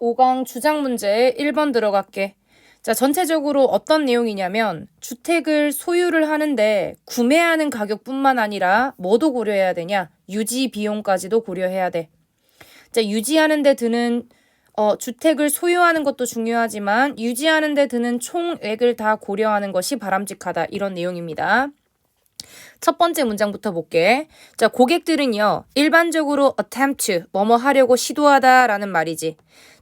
5강 주장 문제 1번 들어갈게. 자, 전체적으로 어떤 내용이냐면 주택을 소유를 하는데 구매하는 가격뿐만 아니라 뭐도 고려해야 되냐? 유지 비용까지도 고려해야 돼. 자, 유지하는 데 드는 주택을 소유하는 것도 중요하지만 유지하는 데 드는 총액을 다 고려하는 것이 바람직하다. 이런 내용입니다. 첫 번째 문장부터 볼게. 자, 고객들은요, 일반적으로 attempt, 뭐뭐 하려고 시도하다라는 말이지.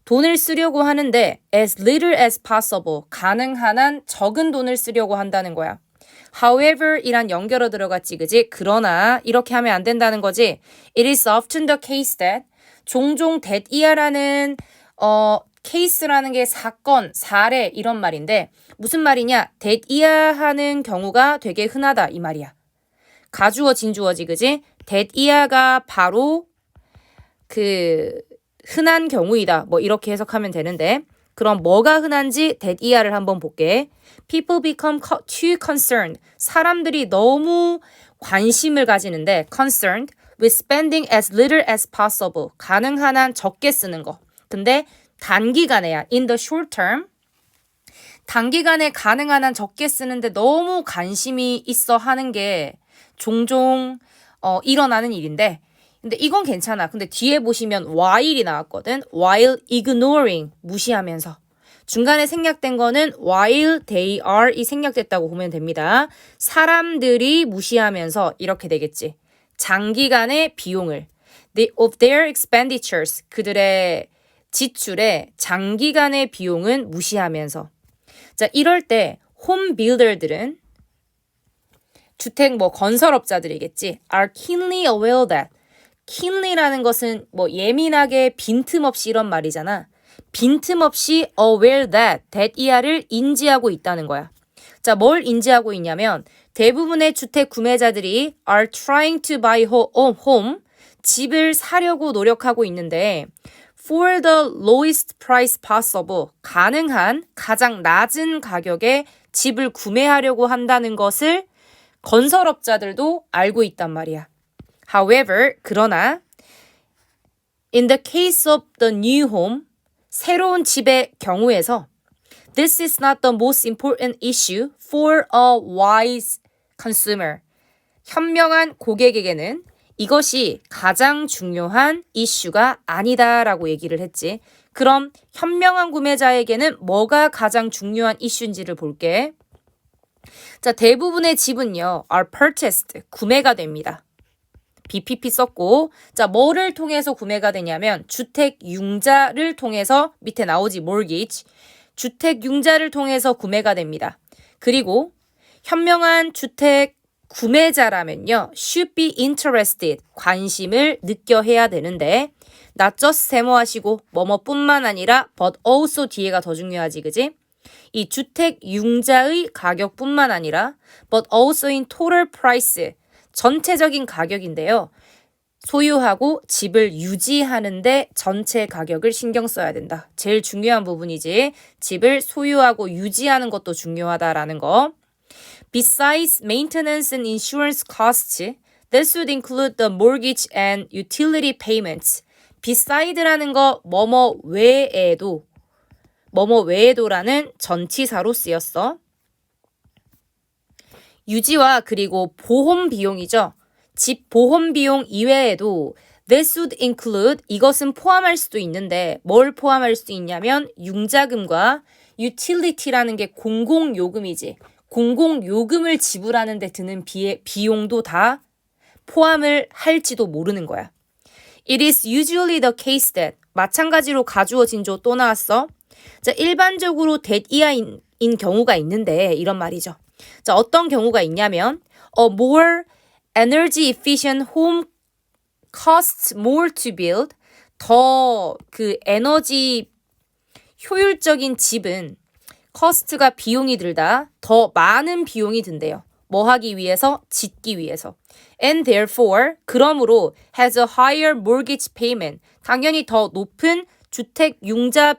돈을 쓰려고 하는데 as little as possible, 가능한 한 적은 돈을 쓰려고 한다는 거야. However, 이란 연결어 들어갔지, 그지? 그러나 이렇게 하면 안 된다는 거지. It is often the case that, 종종 that 이하라는 케이스라는 게 사건, 사례 이런 말인데 무슨 말이냐? that 이하하는 경우가 되게 흔하다 이 말이야. 가주어 진주어지, 그지? that 이하가 바로 그 흔한 경우이다. 뭐 이렇게 해석하면 되는데 그럼 뭐가 흔한지 that 이하를 한번 볼게. People become too concerned. 사람들이 너무 관심을 가지는데 concerned with spending as little as possible. 가능한 한 적게 쓰는 거. 근데 단기간에야 in the short term 단기간에 가능한 한 적게 쓰는데 너무 관심이 있어 하는 게 종종 일어나는 일인데 근데 이건 괜찮아. 근데 뒤에 보시면 while이 나왔거든. while ignoring, 무시하면서. 중간에 생략된 거는 while they are이 생략됐다고 보면 됩니다. 사람들이 무시하면서 이렇게 되겠지. 장기간의 비용을 of their expenditures, 그들의 지출에 장기간의 비용은 무시하면서. 자, 이럴 때 홈 빌더들은 주택 건설업자들이겠지. are keenly aware that. keenly라는 것은 예민하게 빈틈없이 이런 말이잖아. 빈틈없이 aware that 이하를 인지하고 있다는 거야. 자, 뭘 인지하고 있냐면 대부분의 주택 구매자들이 are trying to buy home, 집을 사려고 노력하고 있는데 for the lowest price possible, 가능한 가장 낮은 가격에 집을 구매하려고 한다는 것을 건설업자들도 알고 있단 말이야. However, 그러나 in the case of the new home, 새로운 집의 경우에서 this is not the most important issue for a wise consumer. 현명한 고객에게는 이것이 가장 중요한 이슈가 아니다라고 얘기를 했지. 그럼 현명한 구매자에게는 뭐가 가장 중요한 이슈인지를 볼게. 자, 대부분의 집은요, are purchased, 구매가 됩니다. BPP 썼고, 자, 뭐를 통해서 구매가 되냐면 주택 융자를 통해서 밑에 나오지, mortgage. 주택 융자를 통해서 구매가 됩니다. 그리고 현명한 주택 구매자라면요, should be interested, 관심을 느껴해야 되는데 not just 세모하시고 뭐뭐뿐만 아니라 but also 뒤에가 더 중요하지, 그지? 이 주택 융자의 가격뿐만 아니라 but also in total price, 전체적인 가격인데요. 소유하고 집을 유지하는데 전체 가격을 신경 써야 된다. 제일 중요한 부분이지. 집을 소유하고 유지하는 것도 중요하다라는 거. Besides maintenance and insurance costs, this would include the mortgage and utility payments. Beside라는 거 뭐뭐 외에도라는 전치사로 쓰였어. 유지와 그리고 보험 비용이죠. 집 보험 비용 이외에도 this would include, 이것은 포함할 수도 있는데 뭘 포함할 수 있냐면 융자금과 utility라는 게 공공요금이지. 공공요금을 지불하는 데 드는 비용도 다 포함을 할지도 모르는 거야. It is usually the case that, 마찬가지로 가주어 진조 또 나왔어. 자, 일반적으로 that 이하인 경우가 있는데 이런 말이죠. 자, 어떤 경우가 있냐면 a more energy efficient home costs more to build. 더 그 에너지 효율적인 집은 cost가 비용이 들다. 더 많은 비용이 든대요. 뭐 하기 위해서? 짓기 위해서. And therefore, 그러므로 has a higher mortgage payment. 당연히 더 높은 주택 융자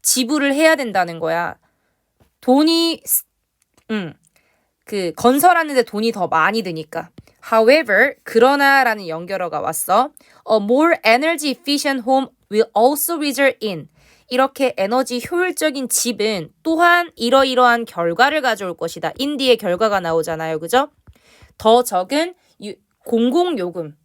지불을 해야 된다는 거야. 돈이 건설하는데 돈이 더 많이 드니까. However, 그러나라는 연결어가 왔어. A more energy efficient home will also result in. 이렇게 에너지 효율적인 집은 또한 이러이러한 결과를 가져올 것이다. in 뒤에 결과가 나오잖아요. 그죠? 더 적은 공공요금.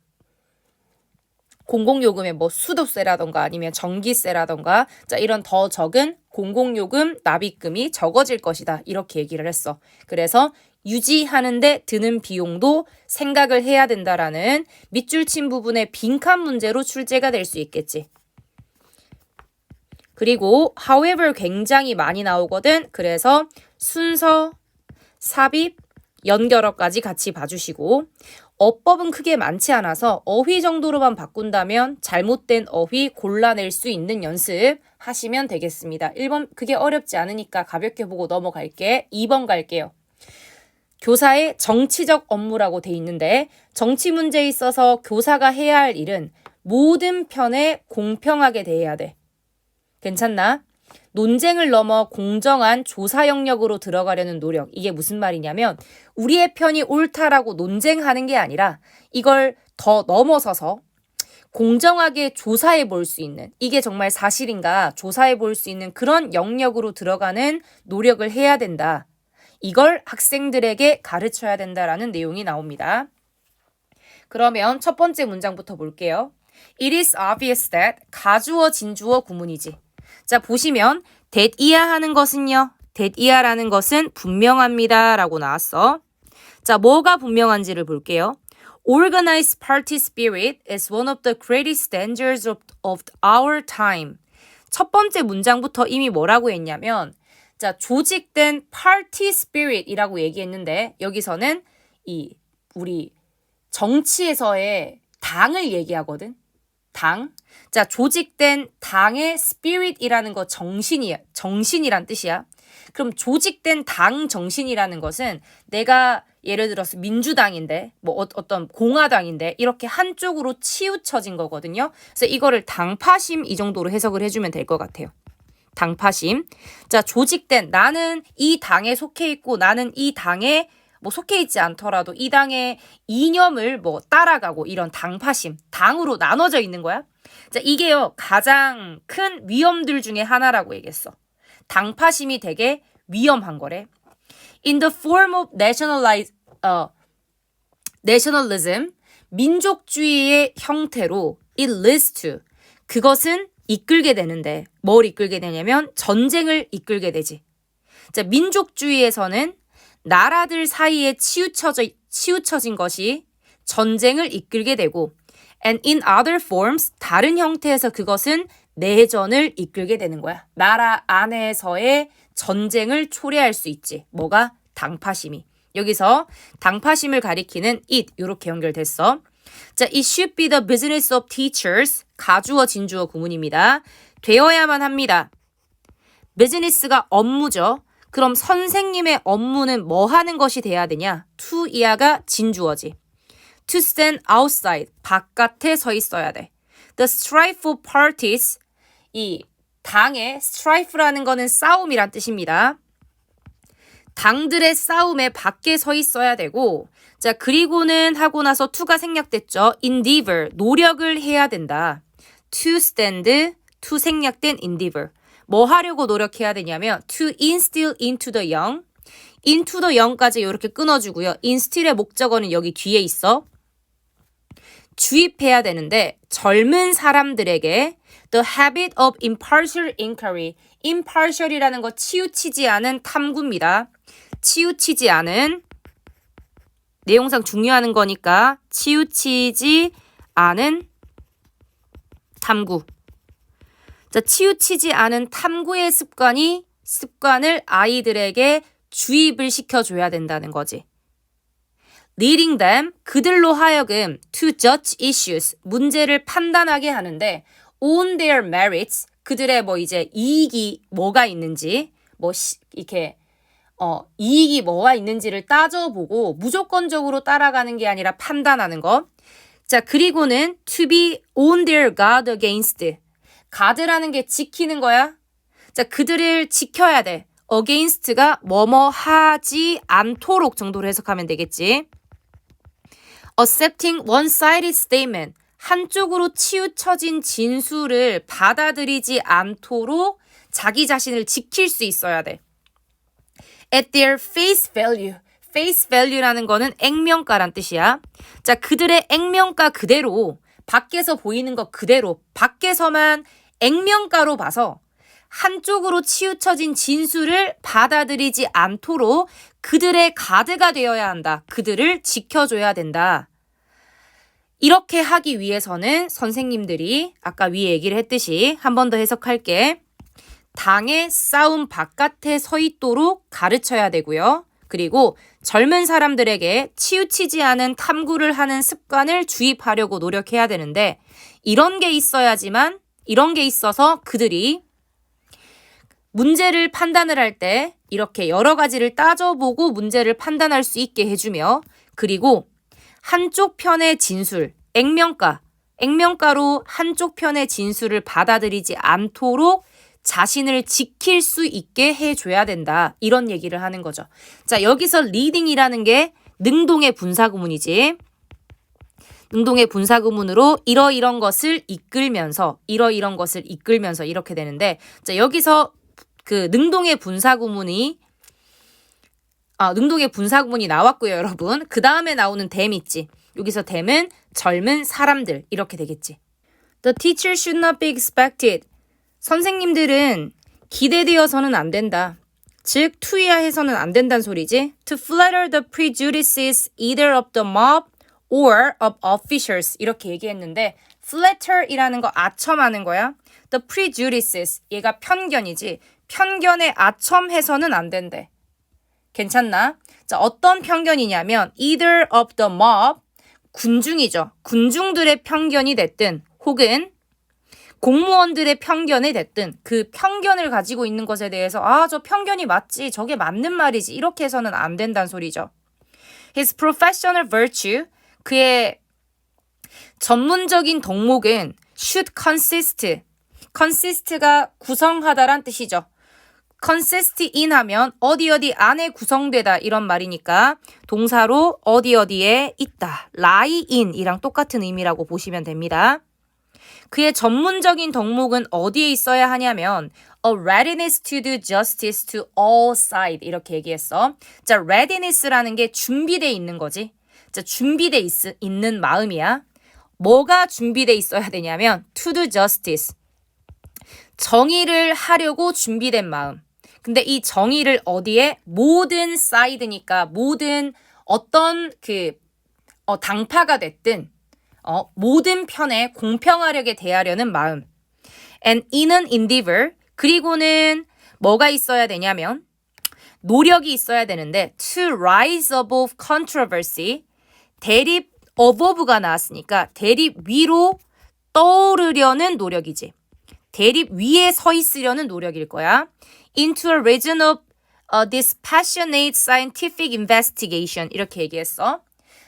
공공요금의 뭐 수도세라던가 아니면 전기세라던가 자 이런 더 적은 공공요금 납입금이 적어질 것이다. 이렇게 얘기를 했어. 그래서 유지하는데 드는 비용도 생각을 해야 된다라는 밑줄 친 부분의 빈칸 문제로 출제가 될 수 있겠지. 그리고 however 굉장히 많이 나오거든. 그래서 순서, 삽입, 연결어까지 같이 봐주시고 어법은 크게 많지 않아서 어휘 정도로만 바꾼다면 잘못된 어휘 골라낼 수 있는 연습 하시면 되겠습니다. 1번 그게 어렵지 않으니까 가볍게 보고 넘어갈게. 2번 갈게요. 교사의 정치적 업무라고 돼 있는데 정치 문제에 있어서 교사가 해야 할 일은 모든 편에 공평하게 대해야 돼. 괜찮나? 논쟁을 넘어 공정한 조사 영역으로 들어가려는 노력. 이게 무슨 말이냐면 우리의 편이 옳다라고 논쟁하는 게 아니라 이걸 더 넘어서서 공정하게 조사해 볼 수 있는 이게 정말 사실인가 조사해 볼 수 있는 그런 영역으로 들어가는 노력을 해야 된다. 이걸 학생들에게 가르쳐야 된다라는 내용이 나옵니다. 그러면 첫 번째 문장부터 볼게요. It is obvious that 가주어 진주어 구문이지. 자 보시면 that이야 하는 것은요. that이야라는 것은 분명합니다 라고 나왔어. 자 뭐가 분명한지를 볼게요. Organized party spirit is one of the greatest standards of our time. 첫 번째 문장부터 이미 뭐라고 했냐면 자 조직된 party spirit이라고 얘기했는데 여기서는 이 우리 정치에서의 당을 얘기하거든. 당. 자, 조직된 당의 spirit이라는 거 정신이란 뜻이야. 그럼 조직된 당 정신이라는 것은 내가 예를 들어서 민주당인데 뭐 어떤 공화당인데 이렇게 한쪽으로 치우쳐진 거거든요. 그래서 이거를 당파심 이 정도로 해석을 해주면 될 것 같아요. 당파심. 자, 조직된 나는 이 당에 속해 있고 나는 이 당에 뭐 속해 있지 않더라도 이 당의 이념을 뭐 따라가고 이런 당파심, 당으로 나눠져 있는 거야. 자, 이게요 가장 큰 위험들 중에 하나라고 얘기했어. 당파심이 되게 위험한 거래. In the form of nationalism, 민족주의의 형태로 it leads to, 그것은 이끌게 되는데 뭘 이끌게 되냐면 전쟁을 이끌게 되지. 자, 민족주의에서는 나라들 사이에 치우쳐진 것이 전쟁을 이끌게 되고 and in other forms, 다른 형태에서 그것은 내전을 이끌게 되는 거야. 나라 안에서의 전쟁을 초래할 수 있지. 뭐가? 당파심이. 여기서 당파심을 가리키는 it 이렇게 연결됐어. 자, it should be the business of teachers. 가주어 진주어 구문입니다. 되어야만 합니다. 비즈니스가 업무죠. 그럼 선생님의 업무는 뭐 하는 것이 돼야 되냐? to 이하가 진주어지. To stand outside, 바깥에 서 있어야 돼. The strife of parties, 이 당의 strife라는 거는 싸움이란 뜻입니다. 당들의 싸움에 밖에 서 있어야 되고 자 그리고는 하고 나서 to가 생략됐죠. endeavor, 노력을 해야 된다. To stand, to 생략된 endeavor. 뭐 하려고 노력해야 되냐면 to instill into the young, into the young까지 이렇게 끊어주고요. instill의 목적어는 여기 뒤에 있어. 주입해야 되는데 젊은 사람들에게 the habit of impartial inquiry. impartial이라는 거 치우치지 않은 탐구입니다. 치우치지 않은 내용상 중요한 거니까 치우치지 않은 탐구. 자, 치우치지 않은 탐구의 습관을 아이들에게 주입을 시켜줘야 된다는 거지. leading them, 그들로 하여금 to judge issues, 문제를 판단하게 하는데 on their merits, 그들의 뭐 이제 이익이 뭐가 있는지, 뭐 이렇게 이익이 뭐가 있는지를 따져보고 무조건적으로 따라가는 게 아니라 판단하는 것. 자, 그리고는 to be on their guard against, guard라는 게 지키는 거야. 자, 그들을 지켜야 돼. against가 뭐뭐 하지 않도록 정도로 해석하면 되겠지. accepting one-sided statement, 한쪽으로 치우쳐진 진술을 받아들이지 않도록 자기 자신을 지킬 수 있어야 돼. At their face value. face value라는 거는 액면가란 뜻이야. 자, 그들의 액면가 그대로, 밖에서 보이는 것 그대로, 밖에서만 액면가로 봐서 한쪽으로 치우쳐진 진술을 받아들이지 않도록 그들의 가드가 되어야 한다. 그들을 지켜줘야 된다. 이렇게 하기 위해서는 선생님들이 아까 위에 얘기를 했듯이 한 번 더 해석할게. 당의 싸움 바깥에 서 있도록 가르쳐야 되고요. 그리고 젊은 사람들에게 치우치지 않은 탐구를 하는 습관을 주입하려고 노력해야 되는데 이런 게 있어서 그들이 문제를 판단을 할 때 이렇게 여러 가지를 따져보고 문제를 판단할 수 있게 해주며 그리고 한쪽 편의 진술, 액면가로 한쪽 편의 진술을 받아들이지 않도록 자신을 지킬 수 있게 해줘야 된다. 이런 얘기를 하는 거죠. 자, 여기서 리딩이라는 게 능동의 분사구문이지. 능동의 분사구문으로 이러이런 것을 이끌면서 이렇게 되는데 자, 여기서 그 능동의 분사구문이 나왔고요, 여러분. 그 다음에 나오는 them 있지. 여기서 them은 젊은 사람들 이렇게 되겠지. The teacher should not be expected. 선생님들은 기대되어서는 안 된다. 즉, 투이해서는 안 된다는 소리지. To flatter the prejudices either of the mob or of officials 이렇게 얘기했는데 flatter이라는 거 아첨하는 거야. The prejudices 얘가 편견이지. 편견에 아첨해서는 안 된대. 괜찮나? 자, 어떤 편견이냐면 either of the mob 군중이죠. 군중들의 편견이 됐든 혹은 공무원들의 편견이 됐든 그 편견을 가지고 있는 것에 대해서 저 편견이 맞지, 저게 맞는 말이지 이렇게 해서는 안 된다는 소리죠. His professional virtue, 그의 전문적인 덕목은 should consist가 구성하다란 뜻이죠. consist in 하면 어디 안에 구성되다 이런 말이니까 동사로 어디에 있다. lie in 이랑 똑같은 의미라고 보시면 됩니다. 그의 전문적인 덕목은 어디에 있어야 하냐면 a readiness to do justice to all sides 이렇게 얘기했어. 자, readiness라는 게 준비돼 있는 거지. 자, 준비돼 있는 마음이야. 뭐가 준비돼 있어야 되냐면 to do justice. 정의를 하려고 준비된 마음. 근데 이 정의를 어디에? 모든 side니까 모든 어떤 당파가 됐든 모든 편에 공평하게 대하려는 마음. And in an endeavor, 그리고는 뭐가 있어야 되냐면 노력이 있어야 되는데 to rise above controversy, 대립 above가 나왔으니까 대립 위로 떠오르려는 노력이지. 대립 위에 서 있으려는 노력일 거야. Into a region of dispassionate scientific investigation 이렇게 얘기했어.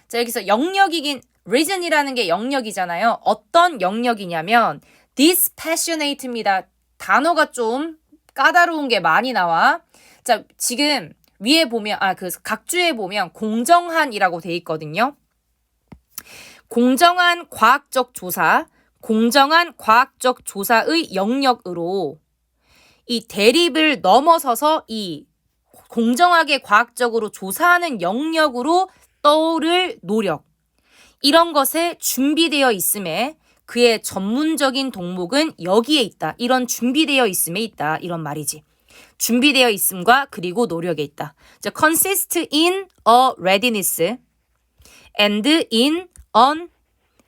자, 여기서 영역이긴 region이라는 게 영역이잖아요. 어떤 영역이냐면 dispassionate입니다. 단어가 좀 까다로운 게 많이 나와. 자, 지금 위에 보면 그 각주에 보면 공정한이라고 돼 있거든요. 공정한 과학적 조사의 영역으로 이 대립을 넘어서서 이 공정하게 과학적으로 조사하는 영역으로 떠오를 노력. 이런 것에 준비되어 있음에 그의 전문적인 덕목은 여기에 있다. 이런 준비되어 있음에 있다. 이런 말이지. 준비되어 있음과 그리고 노력에 있다. 자, consist in a readiness and in an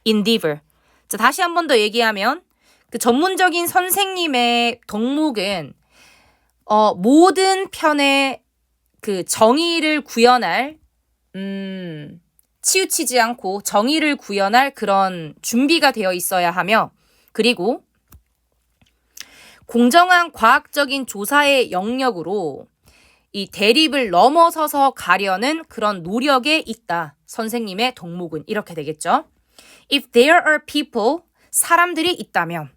endeavor. 자, 다시 한 번 더 얘기하면 그 전문적인 선생님의 덕목은 모든 편의 그 정의를 구현할 치우치지 않고 정의를 구현할 그런 준비가 되어 있어야 하며 그리고 공정한 과학적인 조사의 영역으로 이 대립을 넘어서서 가려는 그런 노력에 있다. 선생님의 덕목은 이렇게 되겠죠. If there are people, 사람들이 있다면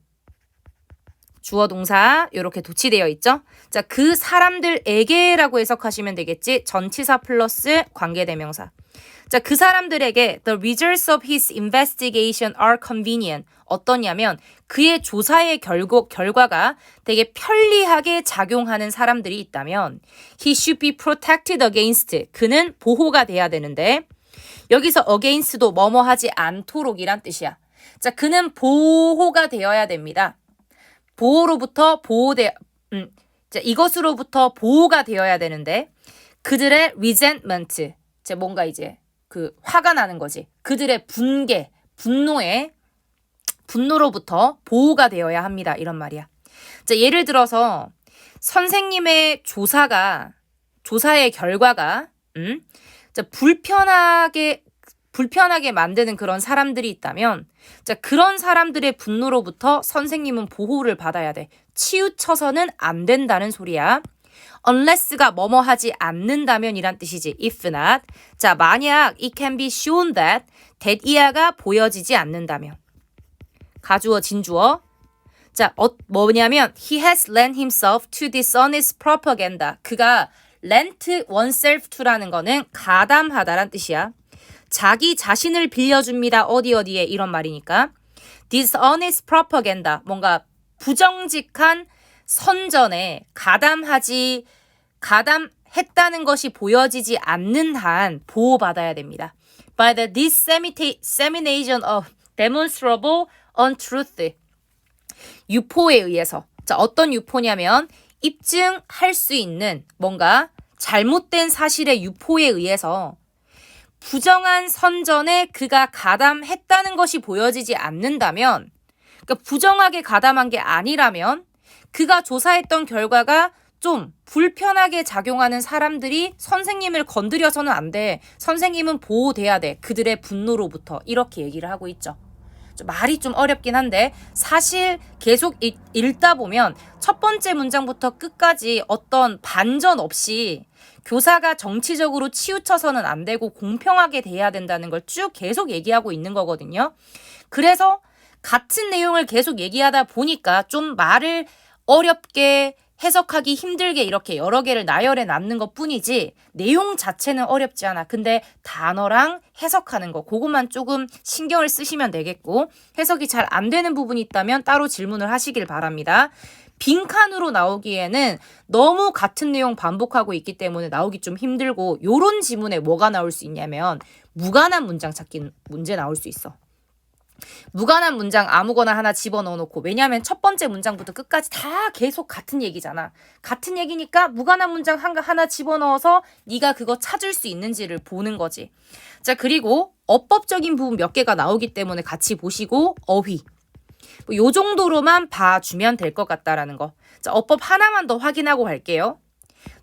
주어 동사 이렇게 도치되어 있죠. 자, 그 사람들에게라고 해석하시면 되겠지. 전치사 플러스 관계대명사. 자, 그 사람들에게 the results of his investigation are convenient. 어떠냐면 그의 조사의 결과가 되게 편리하게 작용하는 사람들이 있다면 he should be protected against. 그는 보호가 돼야 되는데 여기서 against도 뭐뭐 하지 않도록이란 뜻이야. 자, 그는 보호가 되어야 됩니다. 보호로부터 자, 이것으로부터 보호가 되어야 되는데 그들의 resentment. 자, 뭔가 이제 그 화가 나는 거지. 그들의 분노로부터 보호가 되어야 합니다. 이런 말이야. 자, 예를 들어서 선생님의 조사의 결과가 자, 불편하게 만드는 그런 사람들이 있다면 자, 그런 사람들의 분노로부터 선생님은 보호를 받아야 돼. 치우쳐서는 안 된다는 소리야. unless가 뭐뭐 하지 않는다면 이란 뜻이지. if not. 자, 만약 it can be shown that 이하가 보여지지 않는다면. 가주어 진주어. 자, 뭐냐면 he has lent himself to dishonest propaganda. 그가 lent oneself to라는 거는 가담하다란 뜻이야. 자기 자신을 빌려줍니다. 어디에 이런 말이니까. dishonest propaganda. 뭔가 부정직한 선전에 가담했다는 것이 보여지지 않는 한 보호받아야 됩니다. By the dissemination of demonstrable untruth. 유포에 의해서. 자, 어떤 유포냐면 입증할 수 있는 뭔가 잘못된 사실의 유포에 의해서 부정한 선전에 그가 가담했다는 것이 보여지지 않는다면, 그러니까 부정하게 가담한 게 아니라면 그가 조사했던 결과가 좀 불편하게 작용하는 사람들이 선생님을 건드려서는 안 돼. 선생님은 보호돼야 돼. 그들의 분노로부터. 이렇게 얘기를 하고 있죠. 말이 좀 어렵긴 한데 사실 계속 읽다 보면 첫 번째 문장부터 끝까지 어떤 반전 없이 교사가 정치적으로 치우쳐서는 안 되고 공평하게 돼야 된다는 걸 쭉 계속 얘기하고 있는 거거든요. 그래서 같은 내용을 계속 얘기하다 보니까 좀 말을 어렵게 해석하기 힘들게 이렇게 여러 개를 나열해 놨는 것 뿐이지 내용 자체는 어렵지 않아. 근데 단어랑 해석하는 거 그것만 조금 신경을 쓰시면 되겠고 해석이 잘 안 되는 부분이 있다면 따로 질문을 하시길 바랍니다. 빈칸으로 나오기에는 너무 같은 내용 반복하고 있기 때문에 나오기 좀 힘들고 요런 지문에 뭐가 나올 수 있냐면 무관한 문장 찾기 문제 나올 수 있어. 무관한 문장 아무거나 하나 집어넣어 놓고 왜냐하면 첫 번째 문장부터 끝까지 다 계속 같은 얘기잖아. 같은 얘기니까 무관한 문장 하나 집어넣어서 네가 그거 찾을 수 있는지를 보는 거지. 자, 그리고 어법적인 부분 몇 개가 나오기 때문에 같이 보시고 어휘. 요 정도로만 봐주면 될 것 같다라는 거. 자, 어법 하나만 더 확인하고 갈게요.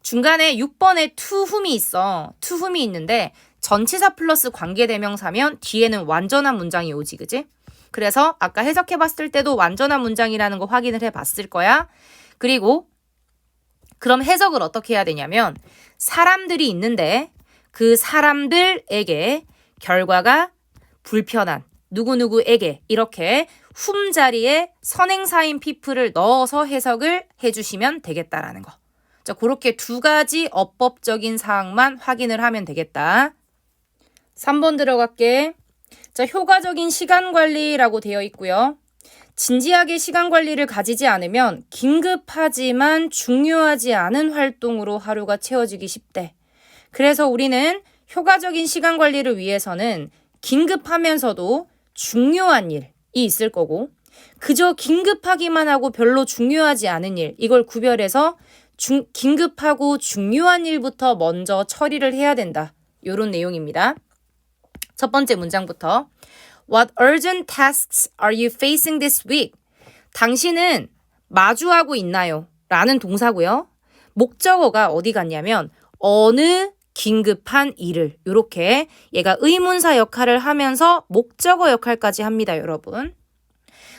중간에 6번에 to whom이 있어. to whom이 있는데 전치사 플러스 관계대명사면 뒤에는 완전한 문장이 오지, 그지? 그래서 아까 해석해봤을 때도 완전한 문장이라는 거 확인을 해봤을 거야. 그리고 그럼 해석을 어떻게 해야 되냐면 사람들이 있는데 그 사람들에게 결과가 불편한 누구누구에게 이렇게 whom 자리에 선행사인 people을 넣어서 해석을 해주시면 되겠다라는 거. 자, 그렇게 두 가지 어법적인 사항만 확인을 하면 되겠다. 3번 들어갈게. 자, 효과적인 시간 관리라고 되어 있고요. 진지하게 시간 관리를 가지지 않으면 긴급하지만 중요하지 않은 활동으로 하루가 채워지기 쉽대. 그래서 우리는 효과적인 시간 관리를 위해서는 긴급하면서도 중요한 일이 있을 거고 그저 긴급하기만 하고 별로 중요하지 않은 일 이걸 구별해서 긴급하고 중요한 일부터 먼저 처리를 해야 된다. 이런 내용입니다. 첫 번째 문장부터 What urgent tasks are you facing this week? 당신은 마주하고 있나요? 라는 동사고요. 목적어가 어디 갔냐면 어느 긴급한 일을 이렇게 얘가 의문사 역할을 하면서 목적어 역할까지 합니다, 여러분.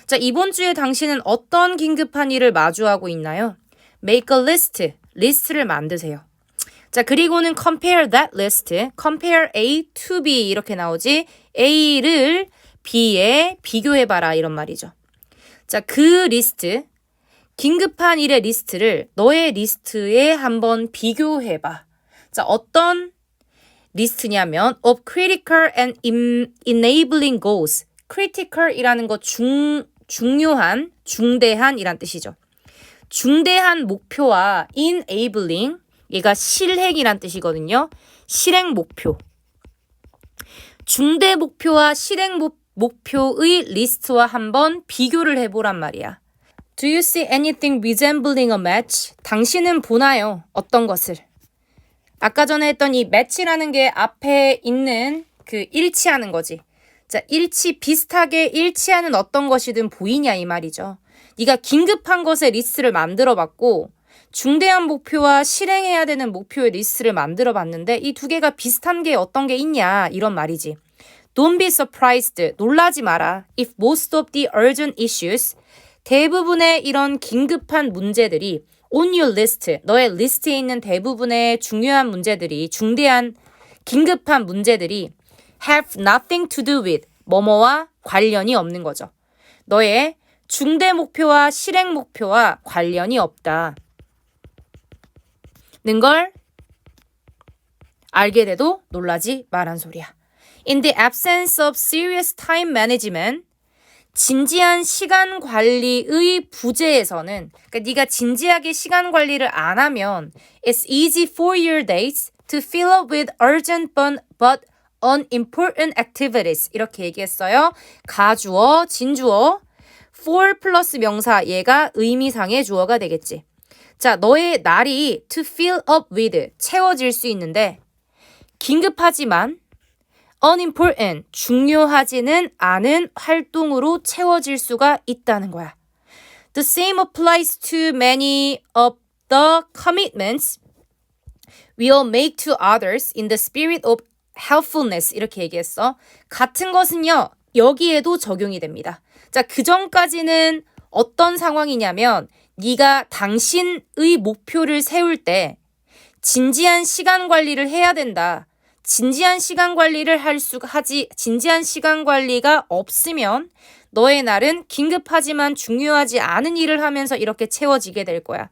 자, 이번 주에 당신은 어떤 긴급한 일을 마주하고 있나요? Make a list, 리스트를 만드세요. 자, 그리고는 compare that list, compare A to B 이렇게 나오지 A를 B에 비교해봐라 이런 말이죠. 자, 그 리스트, 긴급한 일의 리스트를 너의 리스트에 한번 비교해봐. 자, 어떤 리스트냐면 of critical and enabling goals. critical이라는 거 중요한, 중대한 이란 뜻이죠. 중대한 목표와 enabling, 얘가 실행이란 뜻이거든요. 실행 목표. 중대 목표와 실행 목표의 리스트와 한번 비교를 해보란 말이야. Do you see anything resembling a match? 당신은 보나요? 어떤 것을? 아까 전에 했던 이 match라는 게 앞에 있는 그 일치하는 거지. 자, 비슷하게 일치하는 어떤 것이든 보이냐 이 말이죠. 네가 긴급한 것의 리스트를 만들어 봤고 중대한 목표와 실행해야 되는 목표의 리스트를 만들어 봤는데 이 두 개가 비슷한 게 어떤 게 있냐 이런 말이지. Don't be surprised. 놀라지 마라. If most of the urgent issues, 대부분의 이런 긴급한 문제들이 on your list, 너의 리스트에 있는 대부분의 중요한 문제들이, 중대한 긴급한 문제들이 have nothing to do with, 뭐뭐와 관련이 없는 거죠. 너의 중대 목표와 실행 목표와 관련이 없다. 는 걸 알게 돼도 놀라지 말란 소리야. In the absence of serious time management, 진지한 시간 관리의 부재에서는, 그러니까 네가 진지하게 시간 관리를 안 하면 it's easy for your days to fill up with urgent but unimportant activities. 이렇게 얘기했어요. 가주어, 진주어, for 플러스 명사, 얘가 의미상의 주어가 되겠지. 자, 너의 날이 to fill up with, 채워질 수 있는데 긴급하지만 unimportant, 중요하지는 않은 활동으로 채워질 수가 있다는 거야. The same applies to many of the commitments we'll make to others in the spirit of helpfulness. 이렇게 얘기했어. 같은 것은요, 여기에도 적용이 됩니다. 자, 그 전까지는 어떤 상황이냐면 네가 당신의 목표를 세울 때 진지한 시간 관리를 해야 된다. 진지한 시간 관리를 진지한 시간 관리가 없으면 너의 날은 긴급하지만 중요하지 않은 일을 하면서 이렇게 채워지게 될 거야.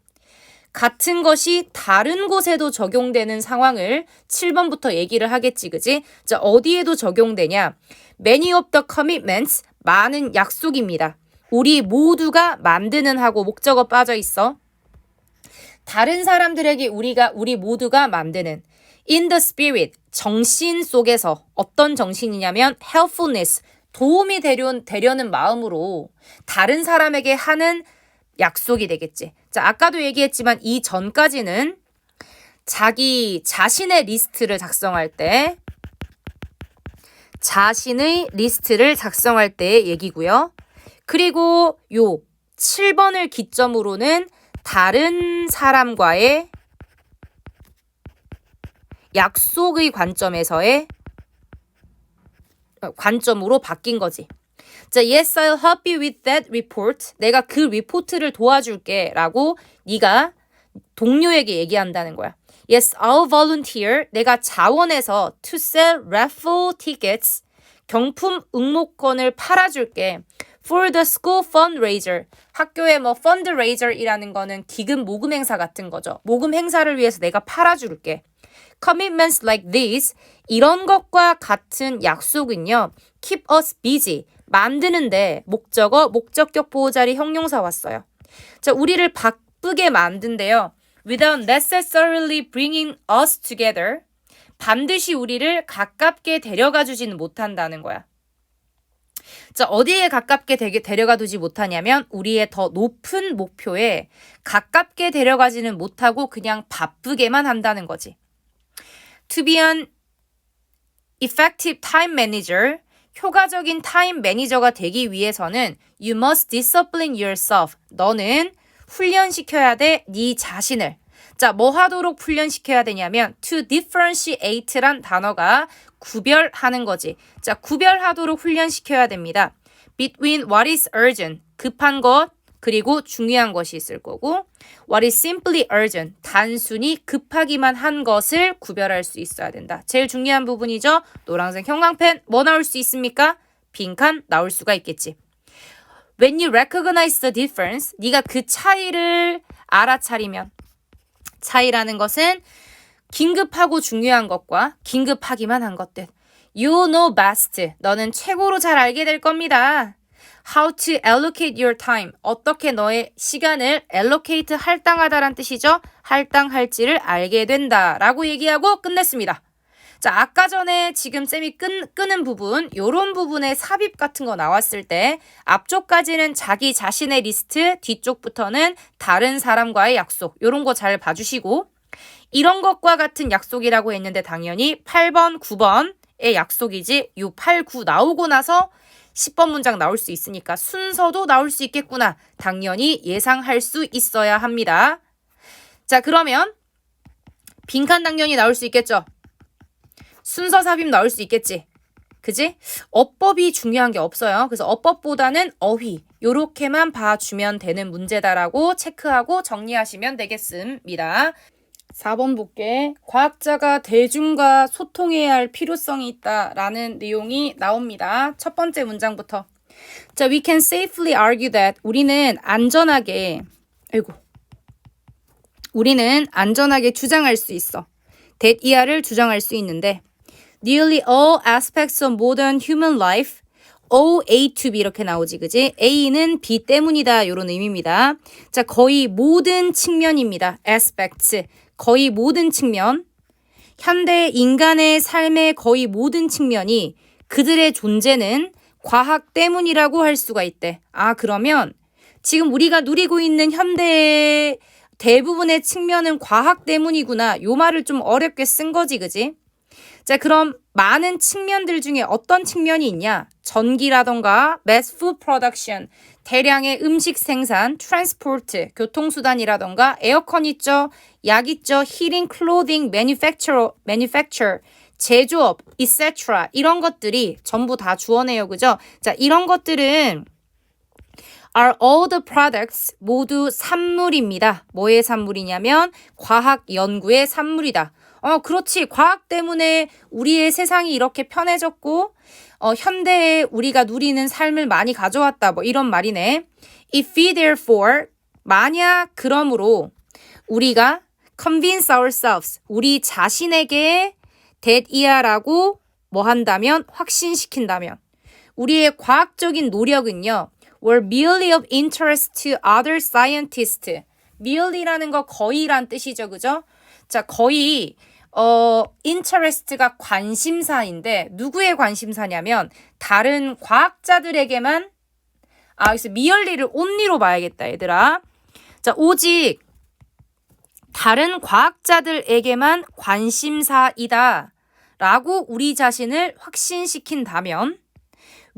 같은 것이 다른 곳에도 적용되는 상황을 7번부터 얘기를 하겠지, 그지? 자, 어디에도 적용되냐? Many of the commitments, 많은 약속입니다. 우리 모두가 만드는 하고 목적어 빠져 있어. 다른 사람들에게 우리 모두가 만드는 in the spirit, 정신 속에서 어떤 정신이냐면 helpfulness, 도움이 되려는 마음으로 다른 사람에게 하는 약속이 되겠지. 자, 아까도 얘기했지만 이 전까지는 자기 자신의 리스트를 작성할 때 자신의 리스트를 작성할 때의 얘기고요. 그리고 요 7번을 기점으로는 다른 사람과의 약속의 관점으로 바뀐 거지. 자, yes, I'll help you with that report. 내가 그 리포트를 도와줄게 라고 네가 동료에게 얘기한다는 거야. Yes, I'll volunteer. 내가 자원해서 to sell raffle tickets. 경품 응모권을 팔아줄게. For the school fundraiser. 학교의 fundraiser이라는 거는 기금 모금 행사 같은 거죠. 모금 행사를 위해서 내가 팔아줄게. Commitments like these, 이런 것과 같은 약속은요, keep us busy, 만드는데 목적어, 목적격 보호자리 형용사 왔어요. 자, 우리를 바쁘게 만든대요. Without necessarily bringing us together, 반드시 우리를 가깝게 데려가 주지는 못한다는 거야. 자, 어디에 가깝게 데려가 두지 못하냐면 우리의 더 높은 목표에 가깝게 데려가지는 못하고 그냥 바쁘게만 한다는 거지. To be an effective time manager, 효과적인 타임 매니저가 되기 위해서는 you must discipline yourself. 너는 훈련시켜야 돼, 네 자신을. 자, 뭐 하도록 훈련시켜야 되냐면 to differentiate란 단어가 구별하는 거지. 자, 구별하도록 훈련시켜야 됩니다. Between what is urgent, 급한 것, 그리고 중요한 것이 있을 거고 what is simply urgent, 단순히 급하기만 한 것을 구별할 수 있어야 된다. 제일 중요한 부분이죠. 노란색 형광펜 뭐 나올 수 있습니까? 빈칸 나올 수가 있겠지. When you recognize the difference, 네가 그 차이를 알아차리면, 차이라는 것은 긴급하고 중요한 것과 긴급하기만 한 것들. You know best. 너는 최고로 잘 알게 될 겁니다. How to allocate your time. 어떻게 너의 시간을 allocate 할당하다란 뜻이죠. 할당할지를 알게 된다 라고 얘기하고 끝냈습니다. 자, 아까 전에 지금 쌤이 끄는 부분, 요런 부분에 삽입 같은 거 나왔을 때 앞쪽까지는 자기 자신의 리스트, 뒤쪽부터는 다른 사람과의 약속, 요런 거 잘 봐주시고 이런 것과 같은 약속이라고 했는데 당연히 8번, 9번의 약속이지 요 8, 9 나오고 나서 10번 문장 나올 수 있으니까 순서도 나올 수 있겠구나. 당연히 예상할 수 있어야 합니다. 자, 그러면 빈칸 당연히 나올 수 있겠죠? 순서 삽입 나올 수 있겠지? 그지? 어법이 중요한 게 없어요. 그래서 어법보다는 어휘 요렇게만 봐주면 되는 문제다라고 체크하고 정리하시면 되겠습니다. 4번 볼게. 과학자가 대중과 소통해야 할 필요성이 있다라는 내용이 나옵니다. 첫 번째 문장부터. 자, we can safely argue that 우리는 안전하게 주장할 수 있어. that 이하를 주장할 수 있는데 nearly all aspects of modern human life O, A to B 이렇게 나오지, 그지? A는 B 때문이다 이런 의미입니다. 자, 거의 모든 측면입니다. aspects. 거의 모든 측면, 현대 인간의 삶의 거의 모든 측면이 그들의 존재는 과학 때문이라고 할 수가 있대. 아, 그러면 지금 우리가 누리고 있는 현대의 대부분의 측면은 과학 때문이구나. 요 말을 좀 어렵게 쓴 거지, 그지? 자, 그럼 많은 측면들 중에 어떤 측면이 있냐? 전기라던가 mass food production, 대량의 음식 생산, transport, 교통수단이라던가 에어컨 있죠, 약 있죠, heating, clothing, manufacture, 제조업, etc. 이런 것들이 전부 다 주어내요, 그죠? 자, 이런 것들은 are all the products, 모두 산물입니다. 뭐의 산물이냐면 과학 연구의 산물이다. 그렇지. 과학 때문에 우리의 세상이 이렇게 편해졌고 현대에 우리가 누리는 삶을 많이 가져왔다. 뭐 이런 말이네. If we therefore, 만약 그러므로 우리가 convince ourselves, 우리 자신에게 that 이하라고 뭐 한다면, 확신시킨다면 우리의 과학적인 노력은요. were merely of interest to other scientists. merely라는 거 거의란 뜻이죠. 그죠? 자, 거의 interest가 관심사인데 누구의 관심사냐면 다른 과학자들에게만 그래서 merely를 only로 봐야겠다, 얘들아. 자, 오직 다른 과학자들에게만 관심사이다 라고 우리 자신을 확신시킨다면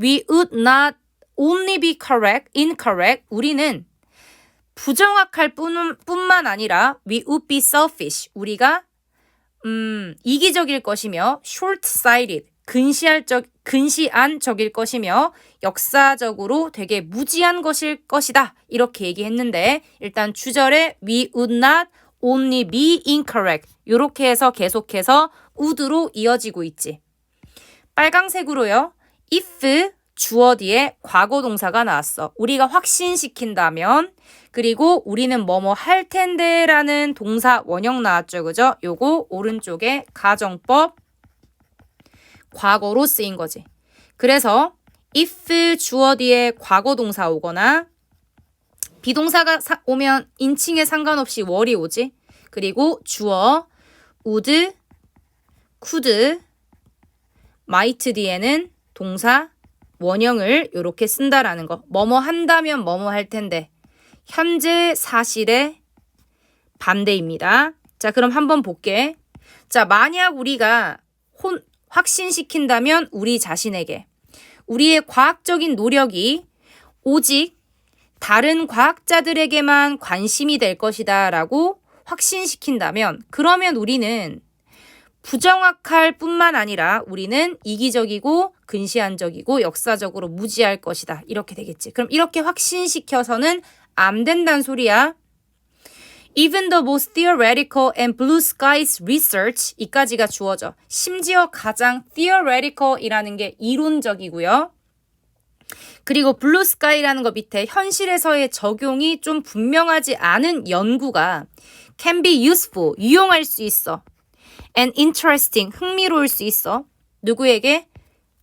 we would not only be incorrect. 우리는 부정확할 뿐만 아니라 we would be selfish. 우리가 이기적일 것이며 short-sighted, 근시안적일 것이며 역사적으로 되게 무지한 것일 것이다. 이렇게 얘기했는데 일단 주절에 we would not only be incorrect. 이렇게 해서 계속해서 would로 이어지고 있지. 빨강색으로요. if 주어 뒤에 과거 동사가 나왔어. 우리가 확신시킨다면 그리고 우리는 뭐뭐 할 텐데 라는 동사 원형 나왔죠. 그죠? 요거 오른쪽에 가정법 과거로 쓰인 거지. 그래서 if 주어 뒤에 과거 동사 오거나 비동사가 오면 인칭에 상관없이 were 오지. 그리고 주어 would, could, might 뒤에는 동사 원형을 이렇게 쓴다라는 거. 뭐뭐 한다면 뭐뭐 할 텐데. 현재 사실의 반대입니다. 자, 그럼 한번 볼게. 자, 만약 우리가 확신시킨다면 우리 자신에게 우리의 과학적인 노력이 오직 다른 과학자들에게만 관심이 될 것이다 라고 확신시킨다면 그러면 우리는 부정확할 뿐만 아니라 우리는 이기적이고 근시안적이고 역사적으로 무지할 것이다. 이렇게 되겠지. 그럼 이렇게 확신시켜서는 안 된다는 소리야. Even the most theoretical and blue skies research 이까지가 주어져. 심지어 가장 theoretical이라는 게 이론적이고요. 그리고 blue sky라는 거 밑에 현실에서의 적용이 좀 분명하지 않은 연구가 can be useful, 유용할 수 있어. and interesting, 흥미로울 수 있어. 누구에게?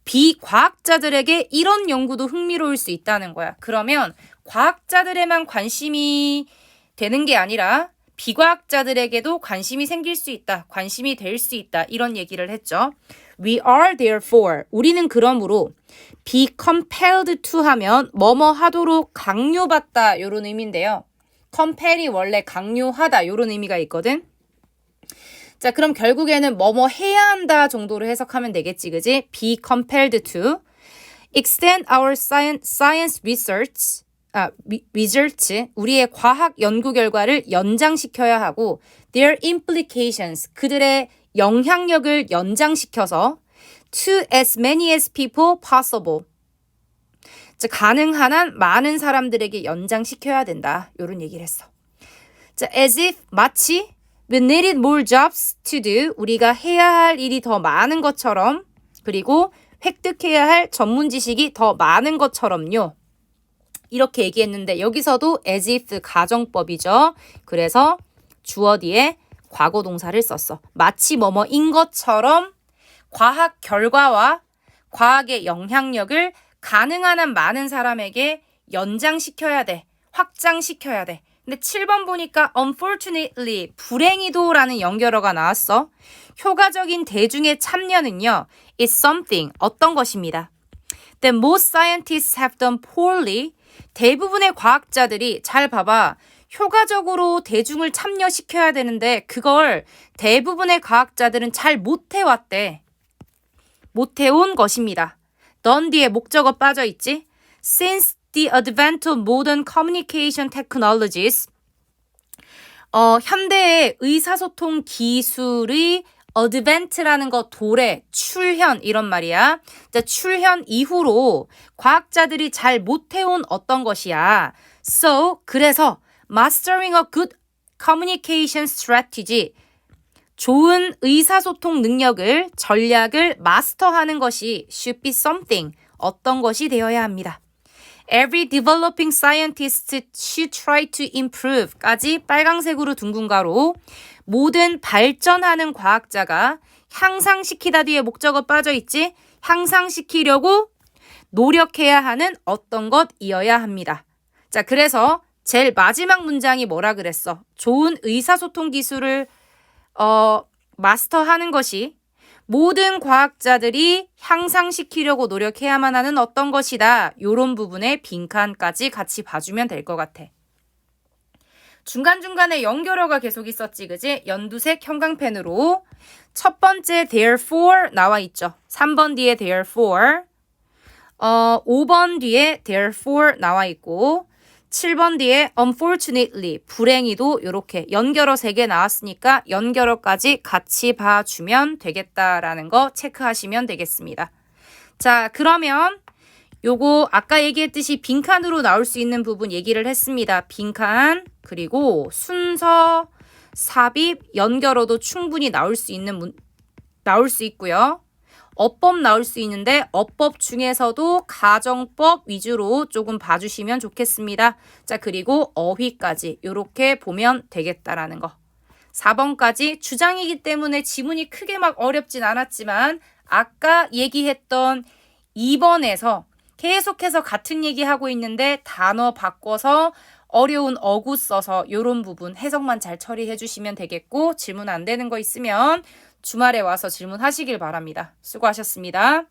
비과학자들에게 이런 연구도 흥미로울 수 있다는 거야. 그러면 과학자들에만 관심이 되는 게 아니라 비과학자들에게도 관심이 생길 수 있다. 관심이 될 수 있다. 이런 얘기를 했죠. We are therefore. 우리는 그러므로 be compelled to 하면 뭐뭐 하도록 강요받다. 이런 의미인데요. compell이 원래 강요하다. 이런 의미가 있거든. 자, 그럼 결국에는 뭐뭐 해야 한다 정도로 해석하면 되겠지, 그지? Be compelled to extend our science research, 우리의 과학 연구 결과를 연장시켜야 하고 their implications, 그들의 영향력을 연장시켜서 to as many as people possible, 자, 가능한 한 많은 사람들에게 연장시켜야 된다. 이런 얘기를 했어. 자, as if, 마치 We needed more jobs to do. 우리가 해야 할 일이 더 많은 것처럼, 그리고 획득해야 할 전문 지식이 더 많은 것처럼요. 이렇게 얘기했는데 여기서도 as if 가정법이죠. 그래서 주어 뒤에 과거 동사를 썼어. 마치 뭐뭐인 것처럼 과학 결과와 과학의 영향력을 가능한 한 많은 사람에게 연장시켜야 돼. 확장시켜야 돼. 근데 7번 보니까 unfortunately, 불행히도라는 연결어가 나왔어. 효과적인 대중의 참여는요, is something, 어떤 것입니다. That most scientists have done poorly. 대부분의 과학자들이, 잘 봐봐, 효과적으로 대중을 참여시켜야 되는데 그걸 대부분의 과학자들은 잘 못해왔대. 못해온 것입니다. 넌 뒤에 목적어 빠져있지? Since the advent of modern communication technologies, 현대의 의사소통 기술의 advent라는 거 도래, 출현 이런 말이야. 자, 출현 이후로 과학자들이 잘 못해온 어떤 것이야. So, 그래서 mastering a good communication strategy, 좋은 의사소통 능력을, 전략을 마스터하는 것이 should be something, 어떤 것이 되어야 합니다. Every developing scientist should try to improve 까지 빨강색으로 둥근 가로, 모든 발전하는 과학자가 향상시키다 뒤에 목적어 빠져있지? 향상시키려고 노력해야 하는 어떤 것이어야 합니다. 자, 그래서 제일 마지막 문장이 뭐라 그랬어? 좋은 의사소통 기술을 마스터하는 것이 모든 과학자들이 향상시키려고 노력해야만 하는 어떤 것이다. 이런 부분의 빈칸까지 같이 봐주면 될 것 같아. 중간중간에 연결어가 계속 있었지, 그지? 연두색 형광펜으로 첫 번째 therefore 나와 있죠. 3번 뒤에 therefore, 5번 뒤에 therefore 나와 있고 7번 뒤에 unfortunately, 불행히도 이렇게 연결어 3개 나왔으니까 연결어까지 같이 봐주면 되겠다라는 거 체크하시면 되겠습니다. 자, 그러면 요거 아까 얘기했듯이 빈칸으로 나올 수 있는 부분 얘기를 했습니다. 빈칸, 그리고 순서, 삽입, 연결어도 충분히 나올 수 있고요. 어법 나올 수 있는데 어법 중에서도 가정법 위주로 조금 봐주시면 좋겠습니다. 자, 그리고 어휘까지 이렇게 보면 되겠다라는 거. 4번까지 주장이기 때문에 지문이 크게 막 어렵진 않았지만 아까 얘기했던 2번에서 계속해서 같은 얘기하고 있는데 단어 바꿔서 어려운 어구 써서 이런 부분 해석만 잘 처리해 주시면 되겠고, 질문 안 되는 거 있으면 주말에 와서 질문하시길 바랍니다. 수고하셨습니다.